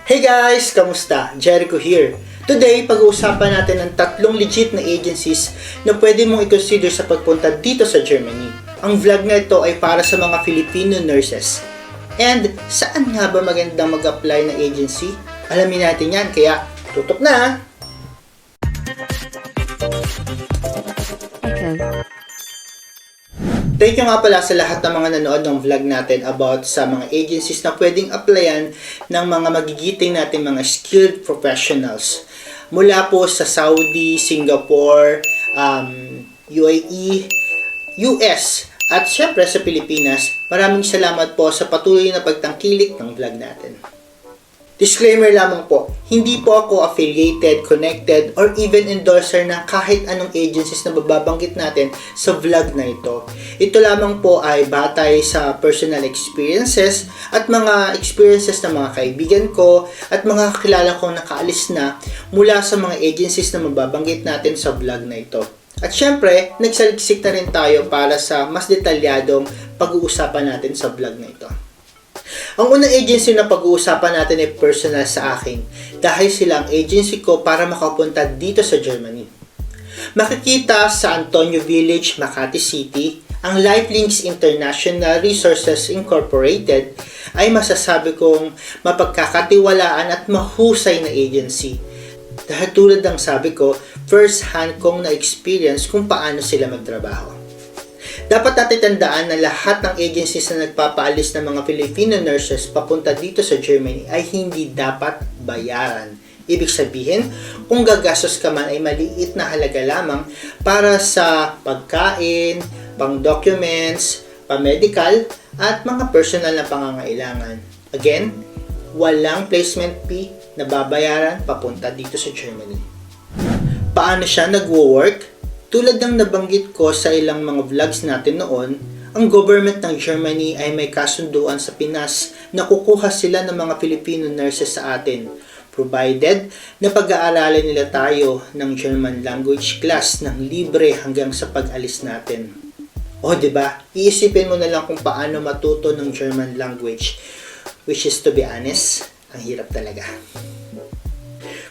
Hey guys! Kamusta? Jericho here. Today, pag-uusapan natin ang tatlong legit na agencies na pwede mong i-consider sa pagpunta dito sa Germany. Ang vlog na ito ay para sa mga Filipino nurses. And saan nga ba magandang mag-apply na agency? Alamin natin yan, kaya tutok na! Thank you nga pala sa lahat ng mga nanood ng vlog natin about sa mga agencies na pwedeng applyan ng mga magigiting natin mga skilled professionals. Mula po sa Saudi, Singapore, UAE, US, at syempre sa Pilipinas. Maraming salamat po sa patuloy na pagtangkilik ng vlog natin. Disclaimer lamang po, hindi po ako affiliated, connected, or even endorser ng kahit anong agencies na babanggit natin sa vlog na ito. Ito lamang po ay batay sa personal experiences at mga experiences ng mga kaibigan ko at mga kakilala kong nakaalis na mula sa mga agencies na mababanggit natin sa vlog na ito. At syempre, nagsaliksik na rin tayo para sa mas detalyadong pag-uusapan natin sa vlog na ito. Ang unang agency na pag-uusapan natin ay personal sa akin dahil sila ang agency ko para makapunta dito sa Germany. Makikita sa Antonio Village, Makati City, ang Lifelinks International Resources Incorporated ay masasabi kong mapagkakatiwalaan at mahusay na agency. Dahil tulad ng sabi ko, first hand kong na-experience kung paano sila magtrabaho. Dapat natin tandaan na lahat ng agencies na nagpapaalis ng mga Filipino nurses papunta dito sa Germany ay hindi dapat bayaran. Ibig sabihin, kung gagastos ka man ay maliit na halaga lamang para sa pagkain, pang-documents, pang-medical, at mga personal na pangangailangan. Again, walang placement fee na babayaran papunta dito sa Germany. Paano siya nagwo-work? Tulad ng nabanggit ko sa ilang mga vlogs natin noon, ang government ng Germany ay may kasunduan sa Pinas na kukuha sila ng mga Filipino nurses sa atin, provided na pag-aaralin nila tayo ng German language class ng libre hanggang sa pag-alis natin. O diba, iisipin mo na lang kung paano matuto ng German language, which is to be honest, ang hirap talaga.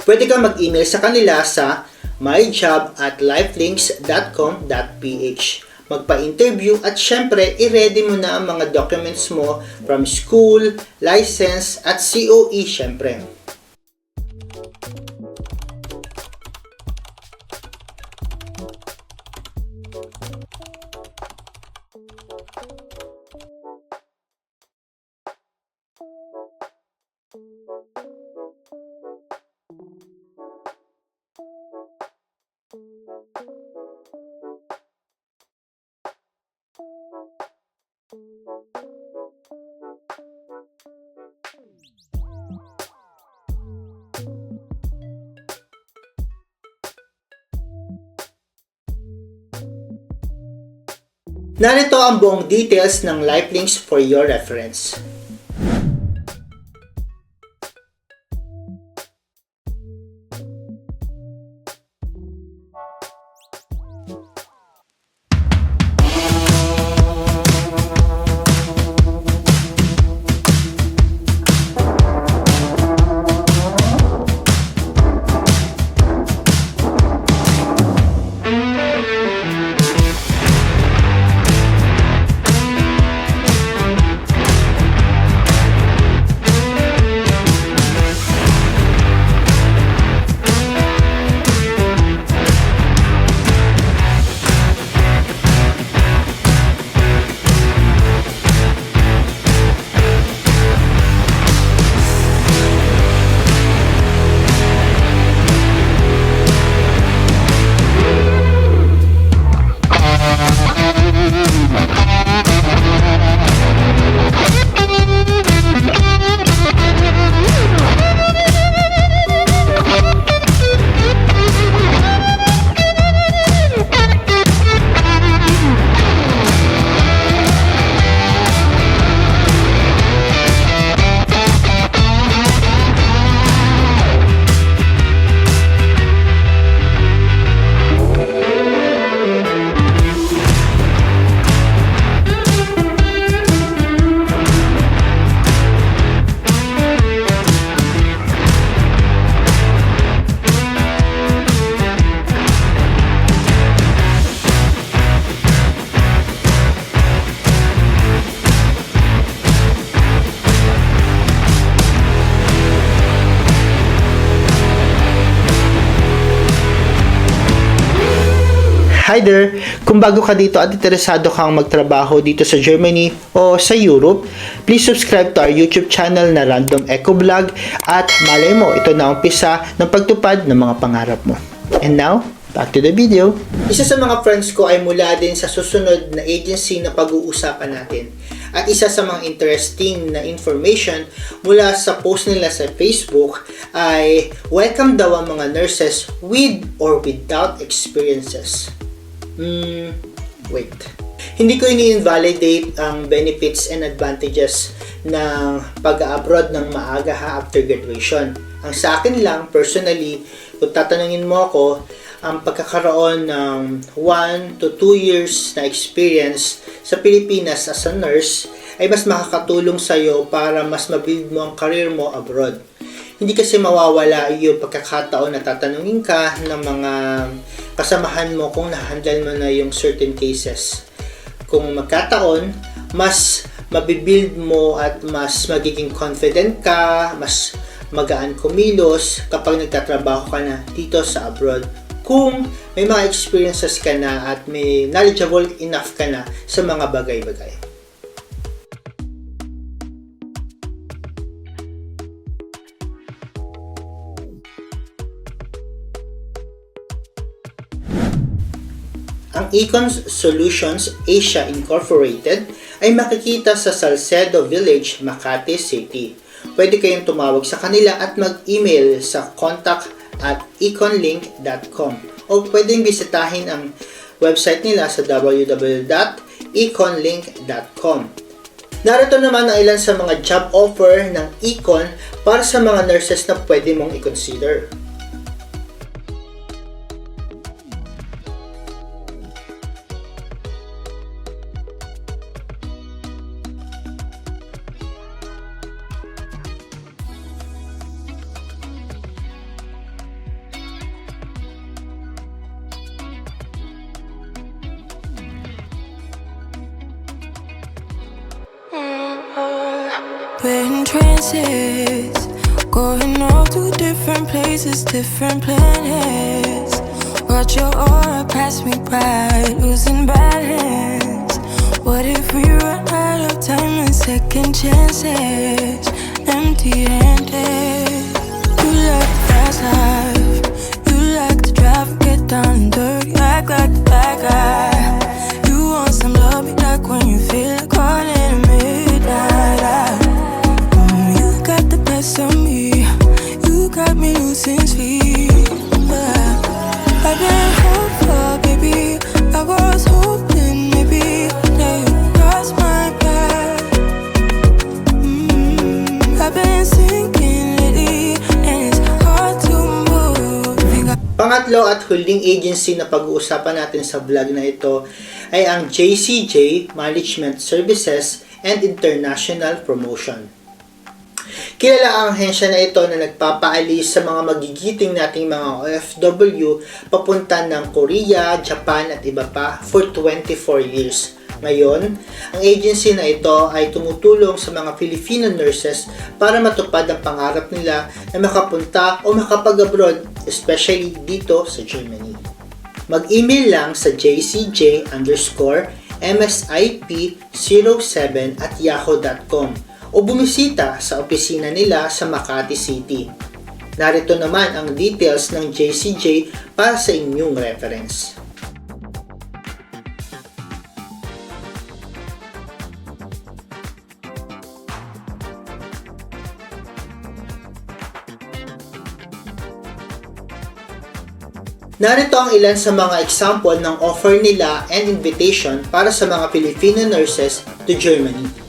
Pwede kang mag-email sa kanila sa myjob@lifelinks.com.ph. Magpa-interview at syempre, i-ready mo na ang mga documents mo from school, license, at COE syempre. Narito ang buong details ng Lifelinks for your reference. Hi there! Kung bago ka dito at interesado kang magtrabaho dito sa Germany o sa Europe, please subscribe to our YouTube channel na Random Eco Vlog at malay mo, ito na umpisa ng pagtupad ng mga pangarap mo. And now, back to the video. Isa sa mga friends ko ay mula din sa susunod na agency na pag-uusapan natin. At isa sa mga interesting na information mula sa post nila sa Facebook ay welcome daw ang mga nurses with or without experiences. Wait. Hindi ko ini-invalidate ang benefits and advantages ng pag-abroad ng maaga after graduation. Ang sa akin lang, personally, kung tatanungin mo ako, ang pagkakaroon ng 1 to 2 years na experience sa Pilipinas as a nurse ay mas makakatulong sa iyo para mas mabuild mo ang career mo abroad. Hindi kasi mawawala yung pagkakataon na tatanungin ka ng mga kasamahan mo kung na-handle mo na yung certain cases. Kung magkataon, mas mabibuild mo at mas magiging confident ka, mas magaan kumilos kapag nagtatrabaho ka na dito sa abroad. Kung may mga experiences ka na at may knowledgeable enough ka na sa mga bagay-bagay. Ang Econ Solutions Asia Incorporated ay makikita sa Salcedo Village, Makati City. Pwede kayong tumawag sa kanila at mag-email sa contact@econlink.com o pwedeng bisitahin ang website nila sa www.econlink.com. Narito naman ang ilan sa mga job offer ng Econ para sa mga nurses na pwede mong i-consider. We're in trances, going off to different places, different planets. Watch your aura pass me by, losing balance. What if we run out of time and second chances? Empty-handed. You like the fast life, you like to drive and get down and dirty, act like the bad guy. You want some love, be like when you feel like calling at midnight. On me, you got me losing sleep. I've been hopeful, baby. I was hoping maybe that you crossed my path. I've been sinking lately, and it's hard to move. Pangatlo at huling agency na pag-uusapan natin sa vlog na ito ay ang JCJ Management Services and International Promotion. Kilala ang ahensya na ito na nagpapaalis sa mga magigiting nating mga OFW papunta ng Korea, Japan at iba pa for 24 years. Ngayon, ang agency na ito ay tumutulong sa mga Filipino nurses para matupad ang pangarap nila na makapunta o makapag-abroad, especially dito sa Germany. Mag-email lang sa jcj_msip07@yahoo.com o bumisita sa opisina nila sa Makati City. Narito naman ang details ng JCJ para sa inyong reference. Narito ang ilan sa mga example ng offer nila and invitation para sa mga Filipino nurses to Germany.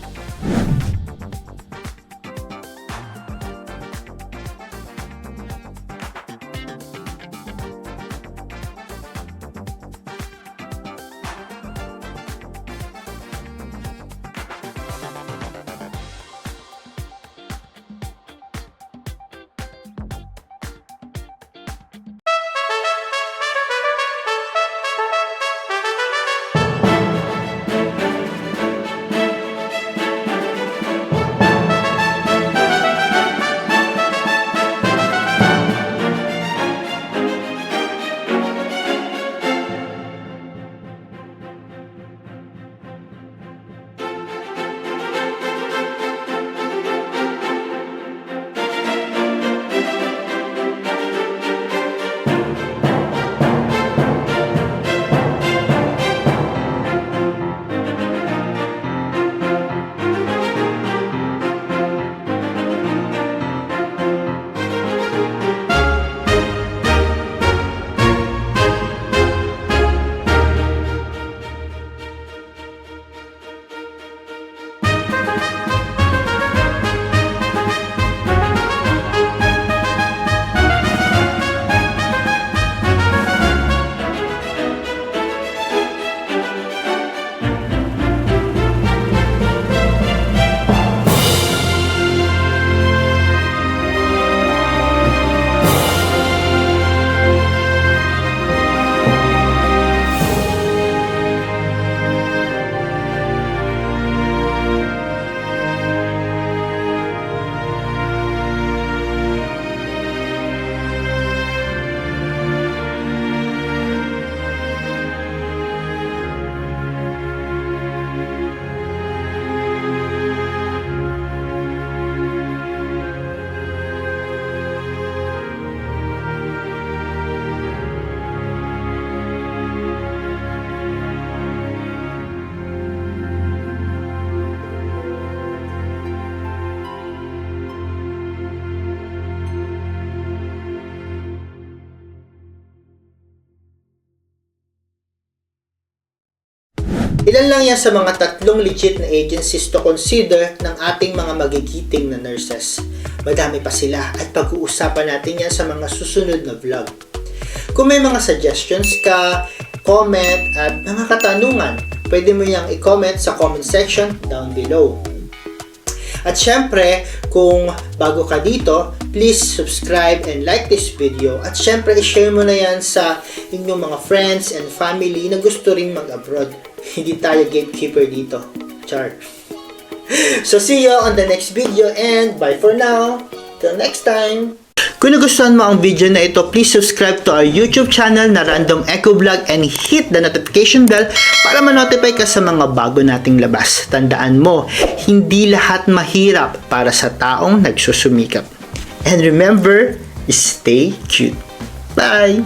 Ilan lang yan sa mga 3 legit na agencies to consider ng ating mga magigiting na nurses. Madami pa sila at pag-uusapan natin yan sa mga susunod na vlog. Kung may mga suggestions ka, comment at mga katanungan, pwede mo yang i-comment sa comment section down below. At syempre, kung bago ka dito, please subscribe and like this video. At syempre, i-share mo na yan sa inyong mga friends and family na gusto rin mag-abroad. Hindi tayo gatekeeper dito. Char. So, see you on the next video and bye for now. Till next time. Kung nagustuhan mo ang video na ito, please subscribe to our YouTube channel na Random Echo Vlog and hit the notification bell para ma-notify ka sa mga bago nating labas. Tandaan mo, hindi lahat mahirap para sa taong nagsusumikap. And remember, stay cute. Bye!